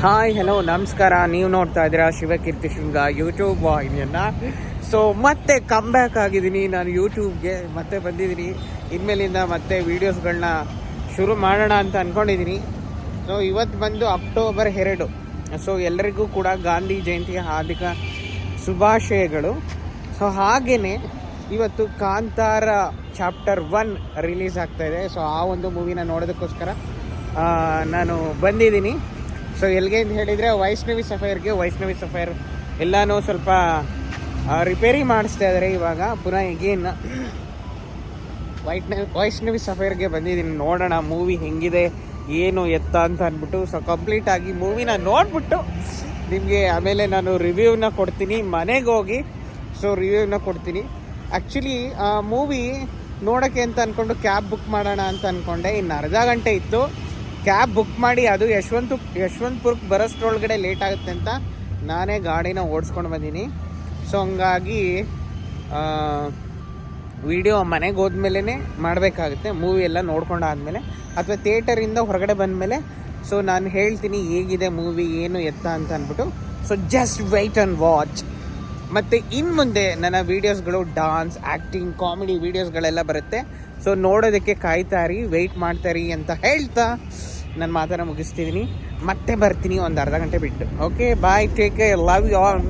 Hi hello ನಮಸ್ಕಾರ. ನೀವು ನೋಡ್ತಾ ಇದ್ದೀರಾ ಶಿವಕೀರ್ತಿ ಶೃಂಗ ಯೂಟ್ಯೂಬ್ ವಾಹಿನಿಯನ್ನು. ಸೊ ಮತ್ತೆ ಕಮ್ ಬ್ಯಾಕ್ ಆಗಿದ್ದೀನಿ ನಾನು ಯೂಟ್ಯೂಬ್ಗೆ. ಮತ್ತೆ ಬಂದಿದ್ದೀನಿ. ಇನ್ಮೇಲಿಂದ ಮತ್ತೆ ವೀಡಿಯೋಸ್ಗಳನ್ನ ಶುರು ಮಾಡೋಣ ಅಂತ ಅಂದ್ಕೊಂಡಿದ್ದೀನಿ. ಸೊ ಇವತ್ತು ಬಂದು ಅಕ್ಟೋಬರ್ 2. ಸೊ ಎಲ್ಲರಿಗೂ ಕೂಡ ಗಾಂಧಿ ಜಯಂತಿಯ ಹಾರ್ದಿಕ ಶುಭಾಶಯಗಳು. ಸೊ ಹಾಗೆಯೇ ಇವತ್ತು ಕಾಂತಾರ ಚಾಪ್ಟರ್ 1 ರಿಲೀಸ್ ಆಗ್ತಾಯಿದೆ. ಸೊ ಆ ಒಂದು ಮೂವಿನ ನೋಡೋದಕ್ಕೋಸ್ಕರ ನಾನು ಬಂದಿದ್ದೀನಿ. ಸೊ ಎಲ್ಲಿಗೆ ಅಂತ ಹೇಳಿದರೆ ವೈಷ್ಣವಿ ಸಫೈರ್ ಎಲ್ಲನೂ ಸ್ವಲ್ಪ ರಿಪೇರಿ ಮಾಡಿಸ್ತಾ ಇದ್ದಾರೆ. ಇವಾಗ ಪುನಃ ಎಗೇನ್ ವೈಷ್ಣವಿ ಸಫೈರ್ಗೆ ಬಂದಿದ್ದೀನಿ. ನೋಡೋಣ ಮೂವಿ ಹೆಂಗಿದೆ ಏನು ಎತ್ತ ಅಂತ ಅಂದ್ಬಿಟ್ಟು. ಸೊ ಕಂಪ್ಲೀಟಾಗಿ ಮೂವಿನ ನೋಡಿಬಿಟ್ಟು ನಿಮಗೆ ಆಮೇಲೆ ನಾನು ರಿವ್ಯೂನ ಕೊಡ್ತೀನಿ. ಮನೆಗೆ ಹೋಗಿ ರಿವ್ಯೂನ ಕೊಡ್ತೀನಿ. ಆ್ಯಕ್ಚುಲಿ ಮೂವಿ ನೋಡೋಕ್ಕೆ ಅಂತ ಅಂದ್ಕೊಂಡು ಕ್ಯಾಬ್ ಬುಕ್ ಮಾಡೋಣ ಅಂತ ಅಂದ್ಕೊಂಡೆ. ಇನ್ನು ಅರ್ಧ ಗಂಟೆ ಇತ್ತು. ಕ್ಯಾಬ್ ಬುಕ್ ಮಾಡಿ ಅದು ಯಶವಂತಪುರಕ್ಕೆ ಬರೋಷ್ಟ್ರೊಳಗಡೆ ಲೇಟ್ ಆಗುತ್ತೆ ಅಂತ ನಾನೇ ಗಾಡಿನ ಓಡಿಸ್ಕೊಂಡು ಬಂದೀನಿ. ಸೊ ಹಂಗಾಗಿ ವಿಡಿಯೋ ಮನೆಗೆ ಹೋದ್ಮೇಲೆ ಮಾಡಬೇಕಾಗುತ್ತೆ. ಮೂವಿ ಎಲ್ಲ ನೋಡ್ಕೊಂಡಾದ್ಮೇಲೆ ಅಥವಾ ಥಿಯೇಟರಿಂದ ಹೊರಗಡೆ ಬಂದಮೇಲೆ ಸೊ ನಾನು ಹೇಳ್ತೀನಿ ಹೇಗಿದೆ ಮೂವಿ ಏನು ಎತ್ತ ಅಂತ ಅಂದ್ಬಿಟ್ಟು. So just weight and watch. ಮತ್ತು ಇನ್ನು ಮುಂದೆ ನನ್ನ ವೀಡಿಯೋಸ್ಗಳು ಡಾನ್ಸ್, ಆ್ಯಕ್ಟಿಂಗ್, ಕಾಮಿಡಿ ವೀಡಿಯೋಸ್ಗಳೆಲ್ಲ ಬರುತ್ತೆ. ಸೊ ನೋಡೋದಕ್ಕೆ ಕಾಯ್ತಾರಿ, ವೆಯ್ಟ್ ಮಾಡ್ತಾರಿ ಅಂತ ಹೇಳ್ತಾ ನನ್ನ ಮಾತನ್ನು ಮುಗಿಸ್ತಿದ್ದೀನಿ. ಮತ್ತೆ ಬರ್ತೀನಿ ಒಂದು ಅರ್ಧ ಗಂಟೆ ಬಿಟ್ಟು. Okay bye, take care, love you all.